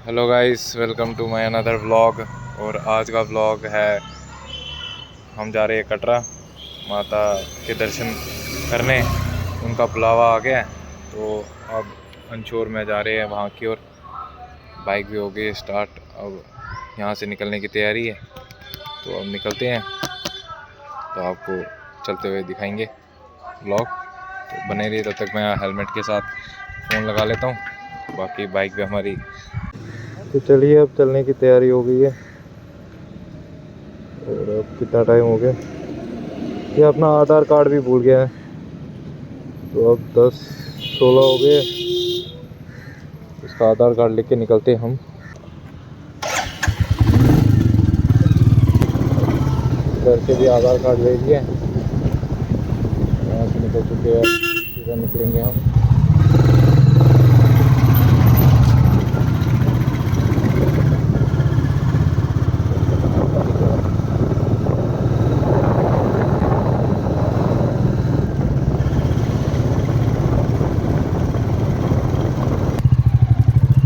Hello guys, welcome to my another vlog. और आज का व्लॉग है, हम जा रहे हैं कटरा माता के दर्शन करने। उनका बुलावा आ गया है तो अब अंशोर में जा रहे हैं वहाँ की ओर। बाइक भी हो गई स्टार्ट, अब यहाँ से निकलने की तैयारी है तो अब निकलते हैं। तो आपको चलते हुए दिखाएंगे व्लॉग, तो बने रहिए। तब तक मैं हेलमेट के साथ फ़ोन लगा लेता हूँ, बाकी बाइक भी हमारी। तो चलिए, अब चलने की तैयारी हो गई है। और अब कितना टाइम हो गया, ये अपना आधार कार्ड भी भूल गया है। तो अब 10-16 हो गए, इसका आधार कार्ड लेके निकलते हैं हम। घर से भी आधार कार्ड ले लिए, यहाँ से निकल चुके हैं, सीधा निकलेंगे हम।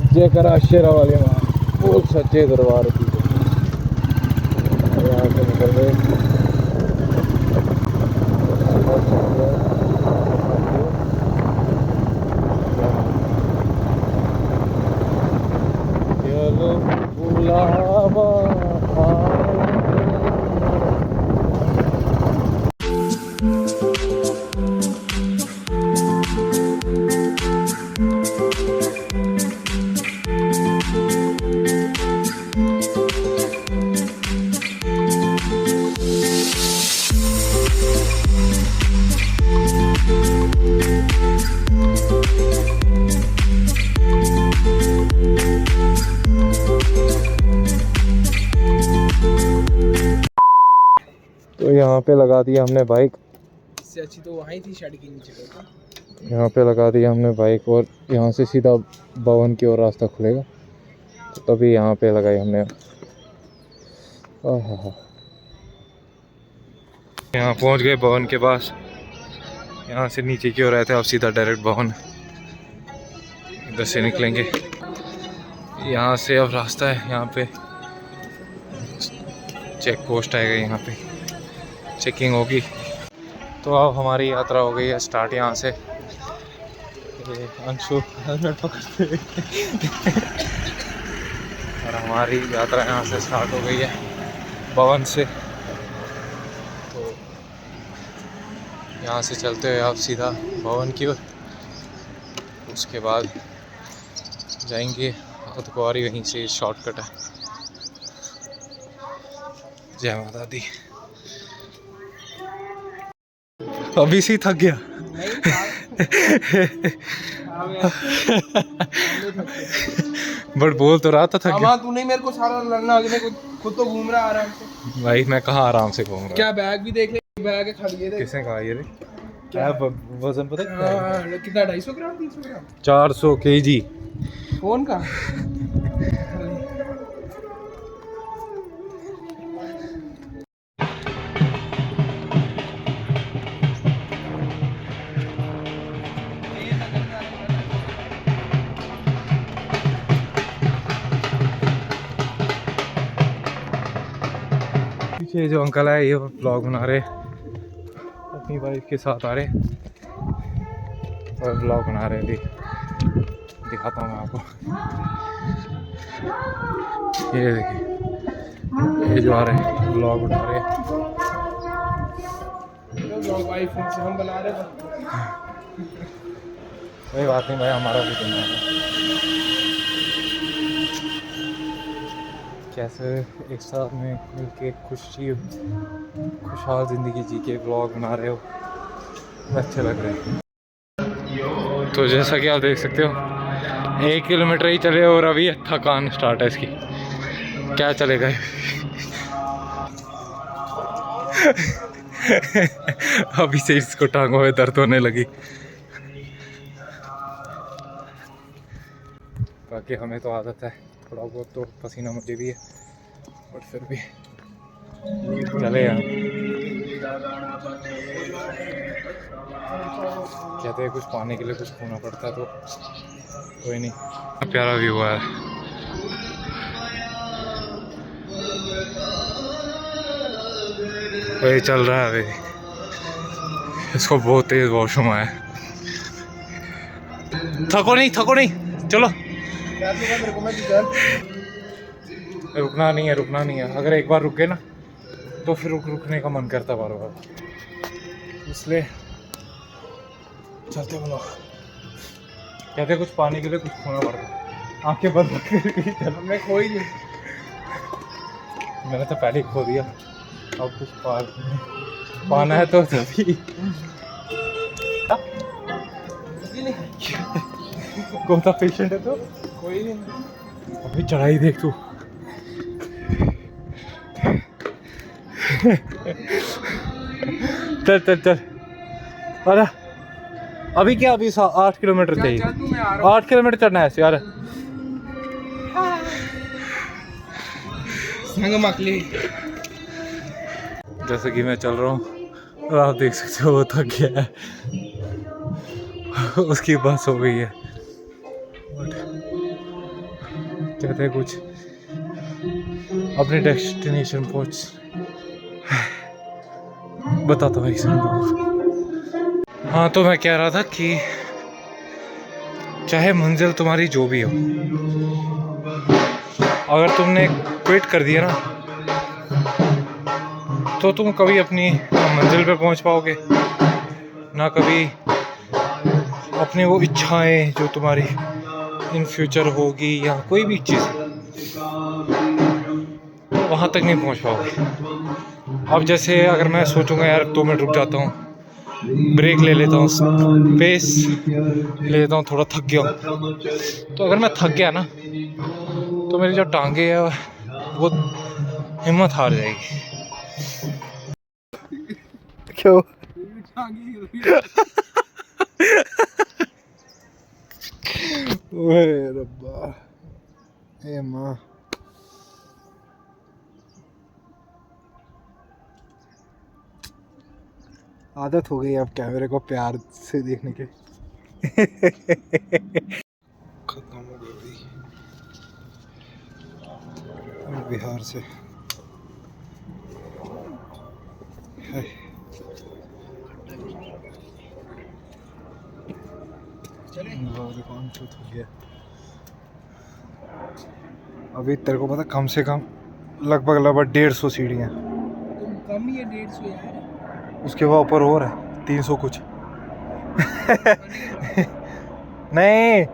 जय करा शेरा वाले माँ, बोल सच्चे दरबार की। यहाँ से निकल रहे चलो बुलावा। तो यहाँ पे लगा दिया हमने बाइक, इससे अच्छी तो वहीं थी शेड के नीचे। यहाँ पे लगा दिया हमने बाइक और यहाँ से सीधा भवन की ओर रास्ता खुलेगा, तो तभी यहाँ पे लगाई हमने। यहाँ पहुँच गए भवन के पास। यहाँ से नीचे की ओर आए थे, अब सीधा डायरेक्ट भवन, इधर से निकलेंगे। यहाँ से अब रास्ता है, यहाँ पे चेक पोस्ट आएगा, यहाँ पे चेकिंग होगी। तो अब हमारी यात्रा हो गई है स्टार्ट यहाँ से। अंशु हेलमेट पकड़ते और हमारी यात्रा यहाँ से स्टार्ट हो गई है भवन से। तो यहाँ से चलते हुए आप सीधा भवन की ओर, उसके बाद जाएंगे अतकुआरी, वहीं से शॉर्टकट है। जय माता दी। अभी से थक गया बट बोल तो रहा था थक गया। तू नहीं मेरे को सारा लड़ना आगे, खुद तो घूम रहा आराम से। भाई मैं कहाँ आराम से घूम रहा हूँ। क्या बैग भी देख ले, बैग खड़ी है। किसने कहा ये रे? क्या वजन पता है कितना? 250 ग्राम, 300 ग्राम, 400 kg फोन का। पीछे जो अंकल है, ये ब्लॉग बना रहे, अपनी वाइफ के साथ आ रहे और ब्लॉग बना रहे। दिखाता हूँ मैं आपको, ये देखिए, ये जो आ रहे हैं ब्लॉग बना रहे। आईफोन से हम बना रहे हैं। कोई बात नहीं भाई, हमारा भी करना है। कैसे एक साथ में मिलके खुशहाल ज़िंदगी जी के ब्लॉग बना रहे हो, अच्छे लग रहे हैं। तो जैसा कि आप देख सकते हो, 1 किलोमीटर ही चले और अभी थकान स्टार्ट है इसकी। क्या चलेगा अभी से इसको टांगों में दर्द होने लगी। बाकी हमें तो आदत है, थोड़ा बहुत तो पसीना मुझे भी है, और फिर भी चले यार। कहते हैं कुछ पाने के लिए कुछ खोना पड़ता है, तो कोई नहीं। प्यारा व्यू है। वही चल रहा है अभी, इसको बहुत तेज वॉशरूम आया। थको नहीं चलो। रुकना नहीं है, अगर एक बार रुक गए ना तो फिर रुकने का मन करता बार बार, इसलिए चलते बोलो। कहते कुछ पाने के लिए कुछ खोना पड़ता, आंखें बंद करके चलो। मैं खो ही नहीं, मैंने तो पहले ही खो दिया, अब कुछ पाना है तो तभी। कौन सा पेशेंट है तो? कोई नहीं। अभी चढ़ाई देख तू। चल अरे अभी क्या, अभी 8 किलोमीटर चाहिए, 8 किलोमीटर चढ़ना है ऐसे यार। मकली जैसे कि मैं चल रहा हूँ और आप देख सकते हो वो थक गया है, उसकी बस हो गई है। कहते हैं कुछ अपने डेस्टिनेशन पहुँच बताता हूँ एक सेकंड। हाँ तो मैं कह रहा था कि चाहे मंजिल तुम्हारी जो भी हो, अगर तुमने क्विट कर दिया ना तो तुम कभी अपनी मंजिल पे पहुंच पाओगे ना, कभी अपनी वो इच्छाएं जो तुम्हारी इन फ्यूचर होगी या कोई भी चीज़ वहाँ तक नहीं पहुँच पाओगे। अब जैसे अगर मैं सोचूंगा यार 2 मिनट रुक जाता हूँ, ब्रेक ले लेता हूँ, स्पेस ले लेता हूँ, थोड़ा थक गया हूँ, तो अगर मैं थक गया ना तो मेरी जो टांगे है वो हिम्मत हार जाएगी। क्यों? ओए रब्बा, ए माँ, आदत हो गई अब कैमरे को प्यार से देखने की। खत्म हो गई बिहार से। अभी तेरे को पता कम से कम लगभग 150 सीढ़ियाँ, कम ही है 150 यार। उसके बाद ऊपर और है 300 कुछ। नहीं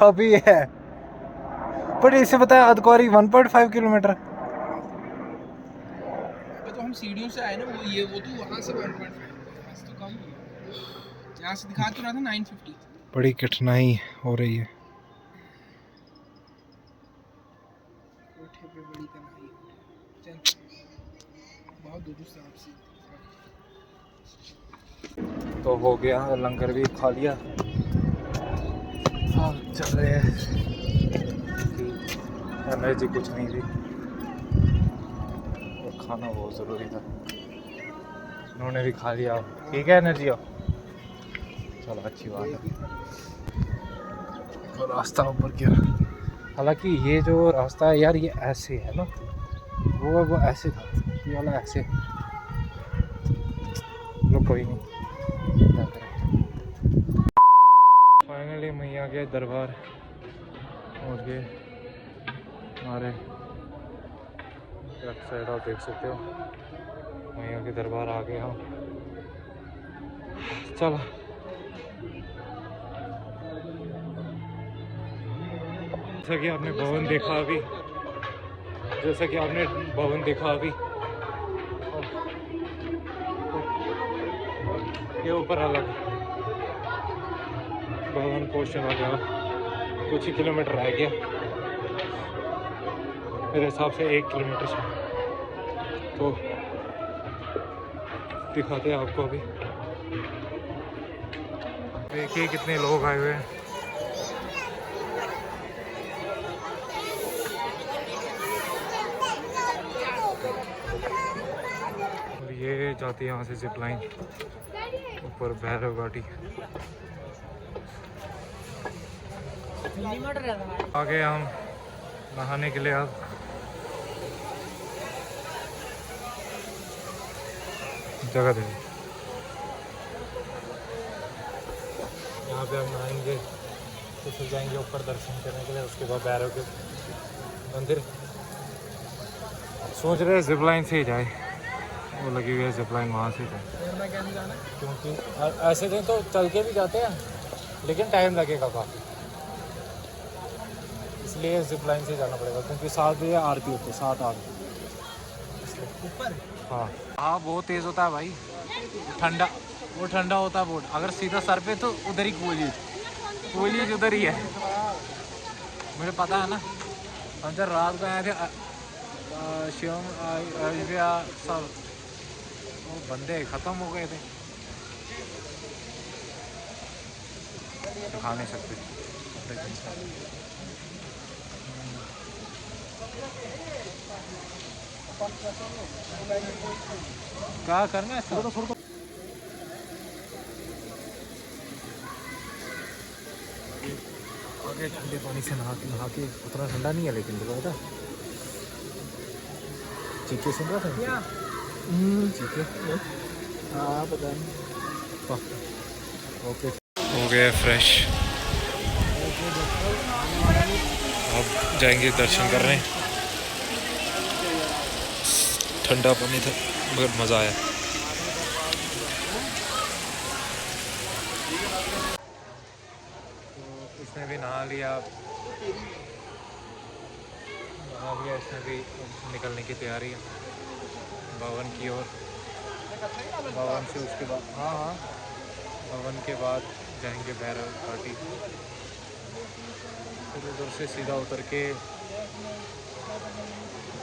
अभी है, पर इसे पता है अधकौरी 1.5 किलोमीटर। तो हम सीढ़ियों से आए ना, वो तो वहाँ से 1.5 तो कम है, यहाँ से दिखा तो रहा था 950। बड़ी कठिनाई हो रही है। बड़ी कठिनाई बहुत दूर से आपसे। तो हो गया, लंगर भी खा लिया, चल रहे हैं। एनर्जी कुछ नहीं थी और खाना बहुत ज़रूरी था, उन्होंने भी खा लिया। ठीक है एनर्जी हो, चलो अच्छी बात है। और रास्ता ऊपर क्या, हालांकि ये जो रास्ता है यार ये ऐसे है ना, वो ऐसे था, ये वाला ऐसे। लो कोई नहीं, क्या करें। फाइनली मैया के दरबार पहुँच गए। हमारे लेफ्ट साइड आप देख सकते हो मैया के दरबार आ गए हम। चलो जैसा कि आपने भवन देखा अभी, ये ऊपर अलग भवन पोर्शन आ गया, कुछ ही किलोमीटर रह गया मेरे हिसाब से, 1 किलोमीटर से। तो दिखाते हैं आपको अभी। देखिए कितने लोग आए हुए हैं। और ये जाती है यहाँ से जिप लाइन ऊपर भैरव घाटी। आ गए हम नहाने के लिए। अब जगह दे। यहाँ पे हम नहाएंगे तो फिर जाएंगे ऊपर दर्शन करने के लिए, उसके बाद भैरव के मंदिर। सोच रहे हैं जिप लाइन से ही जाए, वो लगी हुई है जिप लाइन, वहाँ से जाए। क्योंकि ऐसे दिन तो चल के भी जाते हैं लेकिन टाइम लगेगा काफ़ी, इसलिए जिप लाइन से जाना पड़ेगा। क्योंकि 7 बजे आरती होती है, 7-8 ऊपर। हाँ हाँ, बहुत तेज़ होता है भाई, ठंडा, वो ठंडा होता है बहुत। अगर सीधा सर पे तो उधर ही कोयलीज उधर ही है, मुझे पता है ना। हम जब रात को आए थे शिवम अयोध्या सब, वो बंदे ख़त्म हो गए थे, दिखा नहीं सकते। क्या करना है इसका? आगे ठंडे पानी से नहा के उतना ठंडा नहीं है, लेकिन देखो बेटा चीखे सुन रहा था चीखे। हाँ पता नहीं। ओके हो गया फ्रेश, अब जाएंगे दर्शन करने। ठंडा पानी था मगर मज़ा आया। तो इसने भी नहा लिया, इसने भी निकलने की तैयारी है भवन की ओर। भवन से उसके बाद हाँ भवन के बाद जाएंगे भैरव घाटी, फिर उधर से सीधा उतर के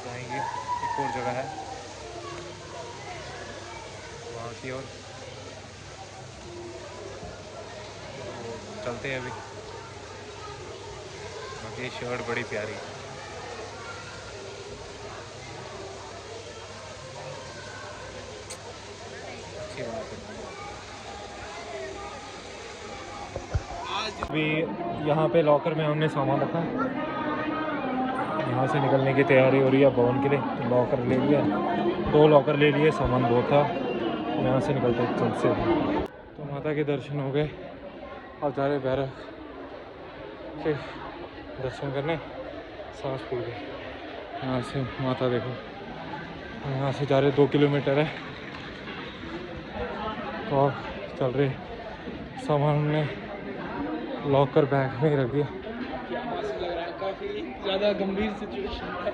जाएंगे एक और जगह है वहाँ की ओर। तो चलते हैं अभी। बाकी शर्ट बड़ी प्यारी, अच्छी बात है। अभी यहाँ पे लॉकर में हमने सामान रखा, यहाँ से निकलने की तैयारी हो रही है भवन के लिए। तो लॉकर ले लिया, 2 लॉकर ले लिए, सामान बहुत था, यहाँ से निकलते चल से। तो माता के दर्शन हो गए, अब जा रहे भैरव के दर्शन करने। सांस फूल गई, यहाँ से माता देखो, यहाँ से जा रहे 2 किलोमीटर है। तो चल रहे, सामान हमने लॉकर बैग में ही रख दिया। काफी ज्यादा गंभीर सिचुएशन है।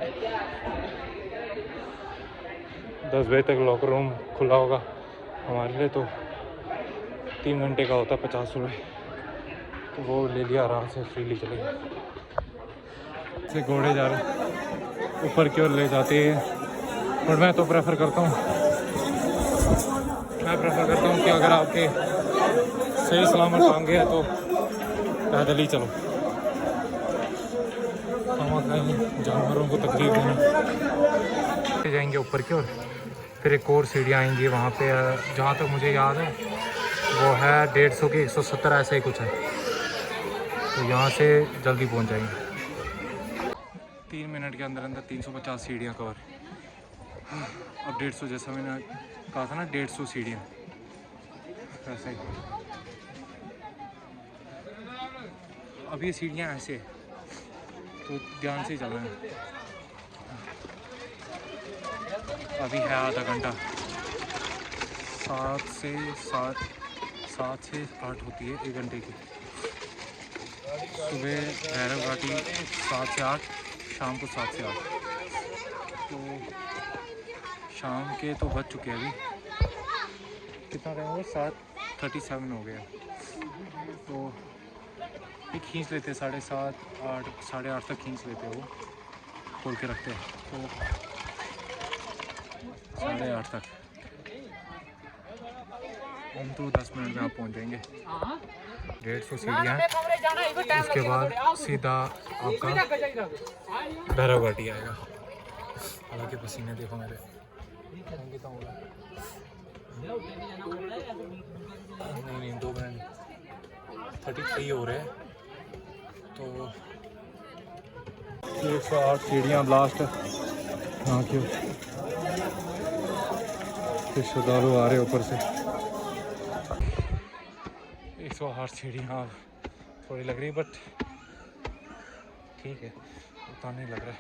10 बजे तक लॉकर रूम खुला होगा हमारे लिए, तो 3 घंटे का होता 50 रुपये, तो वो ले लिया, आराम से फ्रीली चले गए। से घोड़े जा रहे ऊपर की ओर ले जाते हैं, और मैं तो प्रेफर करता हूँ कि अगर आपके सही सलामत टांगे है तो पैदल ही चलो, जानवरों को तकलीफ देना। जाएंगे ऊपर की ओर, फिर एक और सीढ़ियाँ आएंगी वहाँ पे, जहाँ तक मुझे याद है वो है 150 की 170 ऐसा ही कुछ है। तो यहाँ से जल्दी पहुँच जाएंगे। 3 मिनट के अंदर 350 सीढ़ियाँ कवर। अब 150, जैसा मैंने कहा था ना 150 सीढ़ियाँ, ऐसे ही। अब ये सीढ़ियाँ ऐसे है, तो ध्यान से चलना है। अभी है आधा घंटा, 7 से 8 होती है 1 घंटे की। सुबह भैरव घाटी 7 से 8, शाम को 7 से 8। तो शाम के तो बज चुके हैं अभी, कितना टाइम हुआ, 7:37 हो गया। तो ये खींच लेते 7:30 8, 8:30 तक खींच लेते, वो खोल के रखते हैं, तो 8:30 तक। हम तो 10 मिनट में आप पहुंच जाएंगे। 150 सीढ़ियाँ, उसके बाद सीधा आपका भैरव घाटी आएगा। हालांकि पसीने देखो मेरे, नहीं 2 मिनट 33 हो रहे हैं। तो 108 सीढ़ियाँ लास्ट, हाँ क्यों के श्रद्धालु आ रहे ऊपर से। 108 सीढ़ियाँ थोड़ी लग रही, बट ठीक है, उतना नहीं लग रहा है।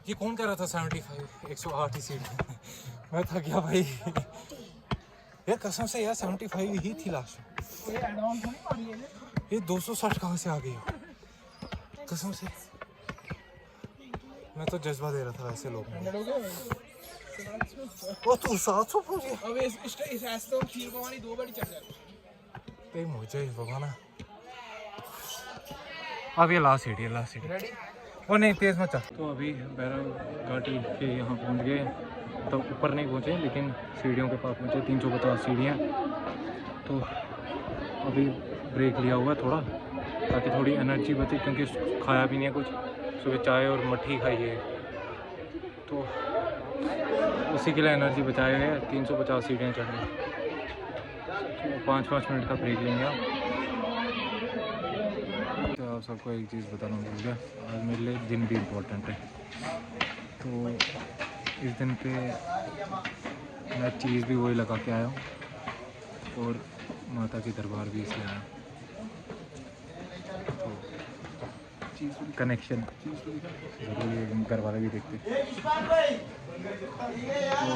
ये कौन कह रहा था 75 108 ही सीढ़ी? मैं थक गया भाई यार, कसम से यार 75 ही थी लास्ट। ये 260 कहाँ से आ गई कसम से? मैं तो जज्बा दे रहा था वैसे लोग। वो तू 700 पहुंच गया। अब इस रास्ते में खीर कमानी 2 बार चढ़ जाता है। मुझे भगवाना अब ये लास्ट सीढ़ी है, लास्ट सीढ़ी। वो नहीं तेज मत चल। तो अभी भैरव घाटी के यहाँ पहुँच गए, तो ऊपर नहीं पहुँचे लेकिन सीढ़ियों के पास पहुँचे। 350 सीढ़ियाँ। तो अभी ब्रेक लिया हुआ है थोड़ा, ताकि थोड़ी एनर्जी बचे, क्योंकि खाया भी नहीं है कुछ। सुबह चाय और मट्ठी खाई है, तो उसी के लिए एनर्जी बचाए हुए 350 सीढ़ियाँ चढ़ने। तो 5-5 मिनट का ब्रेक लेंगे आप। तो आप सबको एक चीज़ बताना भूल गया, आज मेरे लिए दिन भी इम्पोर्टेंट है। तो इस दिन पे मैं चीज़ भी वही लगा के आया हूँ, और माता की दरबार भी इसलिए आया। तो कनेक्शन ज़रूरी है, घर वाले भी देखते। तो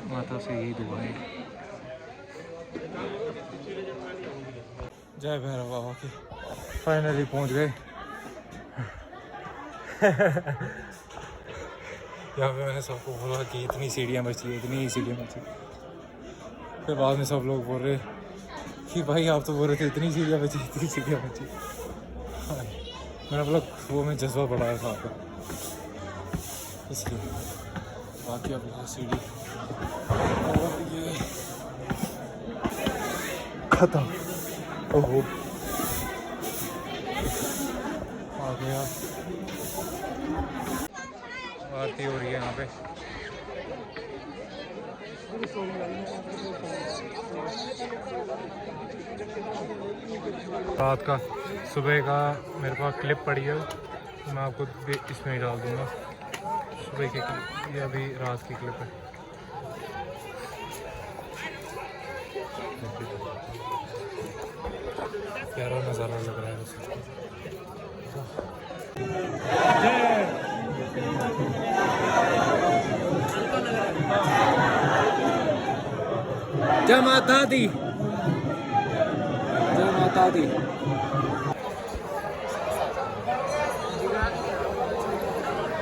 माता से यही दुआ है। जय भैरव बाबा की। फाइनली पहुंच गए। यहाँ पे मैंने सबको बोला कि इतनी सीढ़ियाँ बची, इतनी सीढ़ियाँ बची। फिर बाद में सब लोग बोल रहे कि भाई आप तो बोल रहे थे इतनी सीढ़ियाँ बची, इतनी सीढ़ियाँ बची। मैंने बोला वो मैं जज्बा बढ़ाया था आपको, इसलिए। बाकी अब यहाँ सीढ़ी और ये खत्म। ओहो आ गया। आरती हो रही है यहाँ पे। रात का सुबह का मेरे पास क्लिप पड़ी है, तो मैं आपको इसमें ही डाल दूँगा। सुबह की क्लिप, ये अभी रात की क्लिप है। प्यारा नज़ारा लग रहा है उसे। जय माता दी, जय माता दी।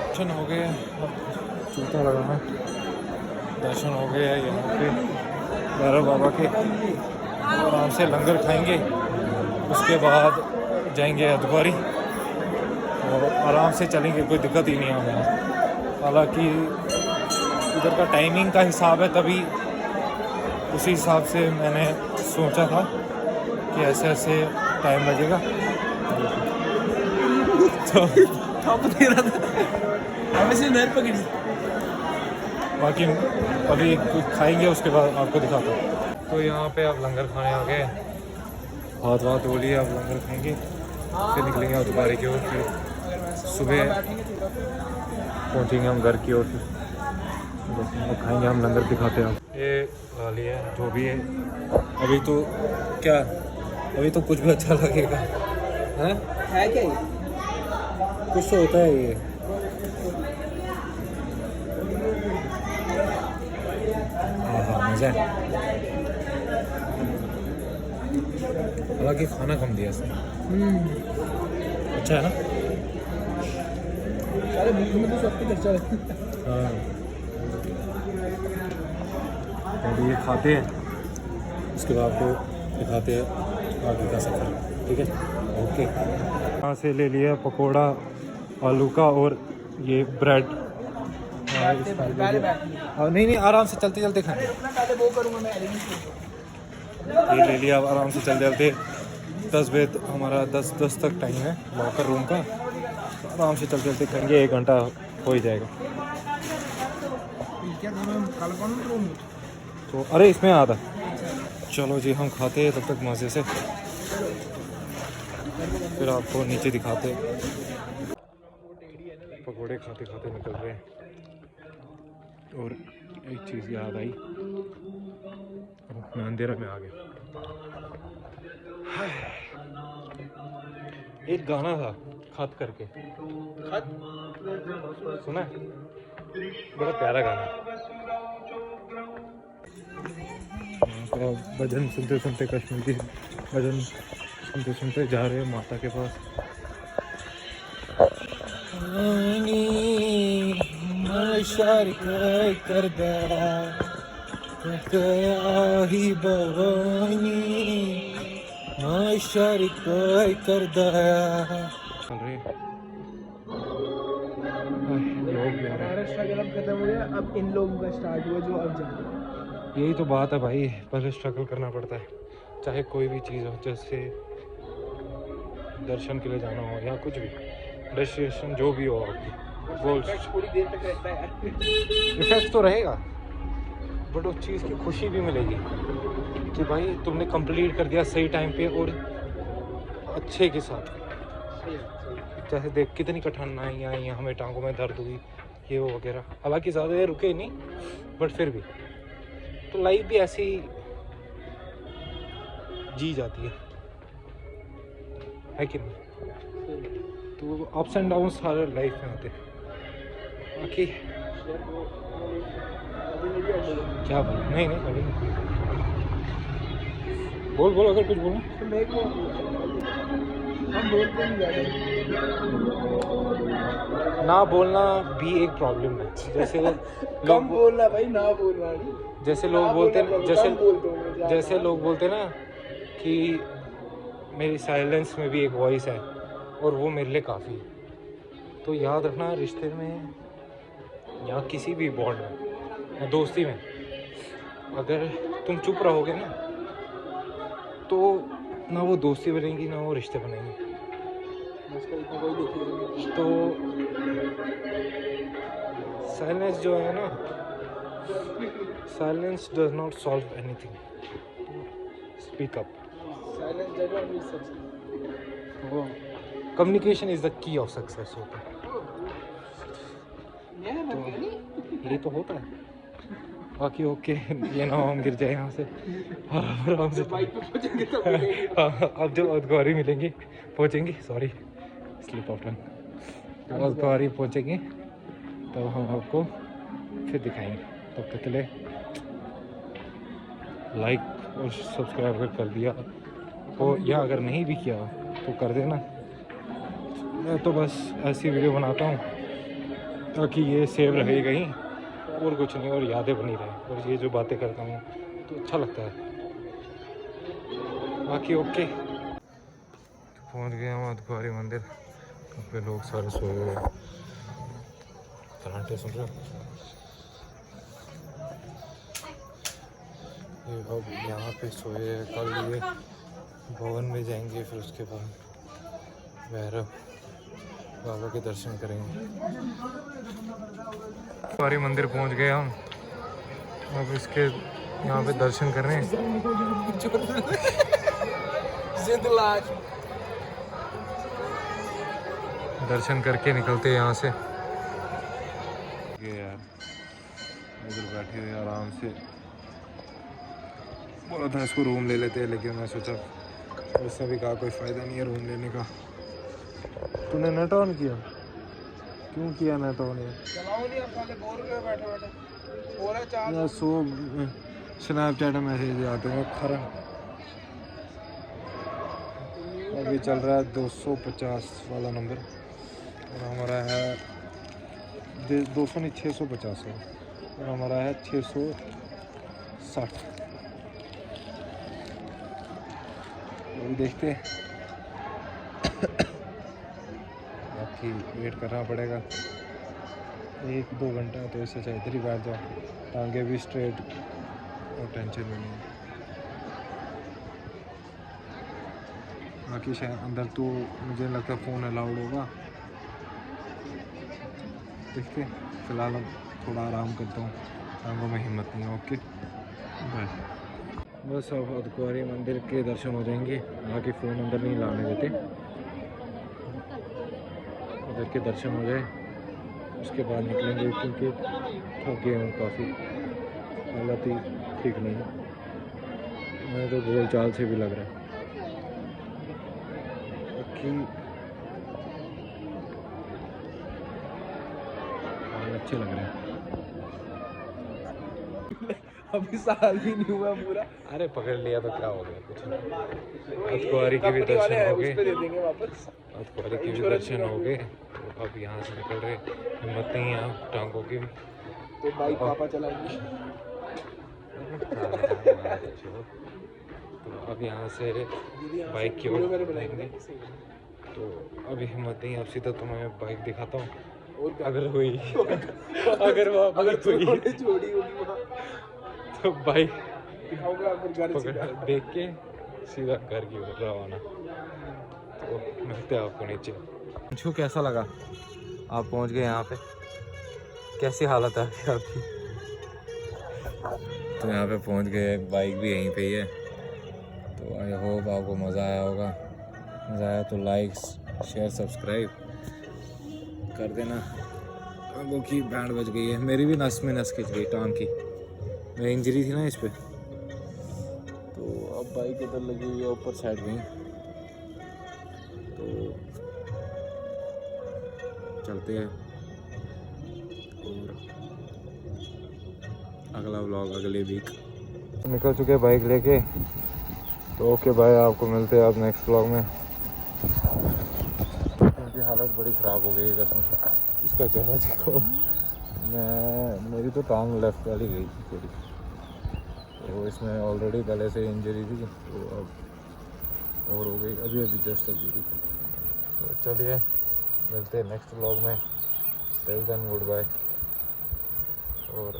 दर्शन हो गए, अब जूता लगाना। दर्शन हो गए हैं यहाँ पे भैरव बाबा के। आराम से लंगर खाएंगे, उसके बाद जाएंगे अदवारी और आराम से चलेंगे, कोई दिक्कत ही नहीं हमें। हालांकि इधर का टाइमिंग का हिसाब है, तभी उसी हिसाब से मैंने सोचा था कि ऐसे ऐसे टाइम लगेगा। तो दे रहा था हमें से नहर पकड़ी। बाकी अभी कुछ खाएंगे, उसके बाद आपको दिखाता हूँ। तो यहाँ पे आप लंगर खाने आ गए, हाथ वाथ धो लिए, आप लंगर खाएंगे, फिर निकलेंगे अदवारी की ओर। फिर सुबह पहुँचेंगे हम घर की ओर। फिर खाएंगे हम, लंगर दिखाते हैं। ये लाली है जो भी है। अभी तो क्या, अभी तो कुछ भी अच्छा लगेगा है क्या? ये कुछ तो होता है ये। हाँ मज़ा है। हालांकि खाना कम दिया इसने। अच्छा है ना? अरे बीच में तो सबकी खर्चा है। हाँ, तो ये खाते हैं, उसके बाद आपको दिखाते हैं आगे का सफ़र। ठीक है, ओके। यहाँ से ले लिया पकोड़ा आलू का और ये ब्रेड। नहीं नहीं, आराम से चलते चलते खाएं। ये ले लिया आराम से चलते चलते। 10 बजे हमारा 10 तक टाइम है लॉकर रूम का। आराम से चलते चलते खाएंगे, 1 घंटा हो ही जाएगा। तो अरे इसमें आधा। चलो जी, हम खाते हैं तब तक मज़े से, फिर आपको नीचे दिखाते हैं। पकोड़े खाते खाते निकल रहे हैं। और एक चीज़ याद आई, मैं अंधेरा में आ गया। एक गाना था खत करके, सुना है? बड़ा प्यारा गाना। तो भजन सुनते सुनते, कश्मीरी भजन सुनते सुनते जा रहे हैं माता के पास। खत्म हो गया, अब इन लोगों का स्टार्ट हुआ जो अब जा रहे हैं। यही तो बात है भाई, पहले स्ट्रगल करना पड़ता है, चाहे कोई भी चीज़ हो, जैसे दर्शन के लिए जाना हो या कुछ भी डेस्टिनेशन जो भी हो आपकी, वो थोड़ी देर तक रहता है यार। इफेक्ट तो रहेगा, बट उस चीज़ की खुशी भी मिलेगी कि भाई तुमने कंप्लीट कर दिया सही टाइम पे और अच्छे के साथ। चाहे देख कितनी कठिनाई आई, हमें टांगों में दर्द हुई, ये वो वगैरह, हालांकि ज़्यादा देर रुके नहीं, बट फिर भी तो लाइफ भी ऐसी जी जाती है कि नहीं? तो ups and downs her life में होते हैं। बाकी क्या बोल, नहीं नहीं अभी नहीं, बोल बोल अगर कुछ बोलना। हम बोलते नहीं ज़्यादा। ना बोलना भी एक प्रॉब्लम है, जैसे कम बोलना भाई, ना बोलना नहीं। जैसे लोग बोलते हैं, जैसे लोग बोलते हैं ना कि मेरी साइलेंस में भी एक वॉइस है और वो मेरे लिए काफ़ी है। तो याद रखना, रिश्ते में या किसी भी बॉन्ड में या दोस्ती में, अगर तुम चुप रहोगे ना तो ना वो दोस्ती बनेगी ना वो रिश्ते बनेंगे। तो साइलेंस जो है ना, silence does not solve anything, speak up. Communication is the key of success होता है। तो ये तो होता है। बाकी ओके, ये ना हम गिर जाए यहाँ से आराम से। अब जब अदगौरी मिलेंगे, पहुँचेंगे, सॉरी स्लिप ऑफ टंग, जब अदगौरी पहुँचेंगे तो हम आपको फिर दिखाएंगे। तब तक के लिए लाइक और सब्सक्राइब कर दिया हो, या अगर नहीं भी किया तो कर देना। मैं तो बस ऐसी वीडियो बनाता हूँ ताकि ये सेव रहे कहीं, और कुछ नहीं, और यादें बनी रहे, और ये जो बातें करता हूँ तो अच्छा लगता है। बाकी ओके, पहुँच गए हम अदगौरी मंदिर। वहाँ पे लोग सारे सोए हुए हैं, कराटे सुन रहे हो। ये अब यहाँ पे सोए, कल ये भवन में जाएंगे, फिर उसके बाद भैरव बाबा के दर्शन करेंगे। अदगौरी मंदिर पहुँच गए हम, अब इसके यहाँ पे दर्शन कर रहे हैं। दर्शन करके निकलते हैं यहाँ से। ये यार इधर बैठे हुए आराम से, बोला था इसको रूम ले लेते हैं, लेकिन मैं सोचा उससे भी कहा कोई फ़ायदा नहीं है रूम लेने का। तूने नेट ऑन किया? क्यों किया नेट ऑन? या सो स्नैपचैट में मैसेज आते हैं खरा। अभी चल रहा है 250 वाला नंबर, और हमारा है 200 नहीं 650 है, और हमारा है 660। अभी देखते हैं, बाकी वेट करना पड़ेगा 1-2 घंटा, तो इससे चाहे इधर ही बैठ जाओ, टांगे भी स्ट्रेट और टेंशन भी नहीं। बाकी शायद अंदर तो मुझे लगता है फ़ोन अलाउड होगा, देखते हैं। फ़िलहाल अब थोड़ा आराम करता हूँ, टांगों में हिम्मत नहीं है। Okay bye. बस अब अदगौरी मंदिर के दर्शन हो जाएंगे, बाकी फ़ोन अंदर नहीं लाने देते, उधर के दर्शन हो जाए उसके बाद निकलेंगे क्योंकि थक गए हूँ काफ़ी, हालत ही ठीक नहीं है। मैं तो गोल चाल से भी लग रहा है बाकी अच्छे लग रहे हैं। अभी साल भी नहीं हुआ पूरा। अरे पकड़ लिया तो क्या हो गया, कुछ नहीं। अर्धकुंवारी के भी दर्शन हो गए, उस पे दे देंगे वापस। अर्धकुंवारी के भी दर्शन हो गए। तो अब यहाँ से निकल रहे, हिम्मत नहीं है अब टांगों की भी। तो बाइक पापा चलाएंगे। तो अब यहाँ से बाइक की ओर बढ़ेंगे। तो अभी हिम्मत नहीं, अब सीधा तुम्हें बाइक दिखाता हूँ अगर हुई अगर वहाँ बाइक हुई छोड़ी होगी वहाँ तो बाइक दिखाऊंगा, फिर घर सीधा देख के सीधा घर की ओर रवाना। तो मिलते हैं आपको नीचे। जो कैसा लगा, आप पहुंच गए यहाँ पे, कैसी हालत है अभी आपकी? तो यहाँ पे पहुंच गए, बाइक भी यहीं पे ही है। तो आई होप आपको मज़ा आया होगा। मज़ा आया तो लाइक शेयर सब्सक्राइब कर देना। टांगों की बैंड बज गई है, मेरी भी नस में नस खिंच गई टांग की, मेरी इंजरी थी ना इस पे। तो अब बाइक इधर लगी हुई है ऊपर साइड में, तो चलते हैं और अगला व्लॉग अगले वीक। निकल चुके बाइक लेके, तो ओके बाय, आपको मिलते हैं आप नेक्स्ट व्लॉग में। उनकी हालत बड़ी ख़राब हो गई है कसम से, इसका चेहरा देखो। मेरी तो टांग लेफ्ट वाली गई थी पूरी, तो इसमें ऑलरेडी पहले से इंजरी थी, तो अब और हो गई, अभी अभी जस्ट अभी थी। तो चलिए मिलते हैं नेक्स्ट व्लॉग में। Till then good bye. और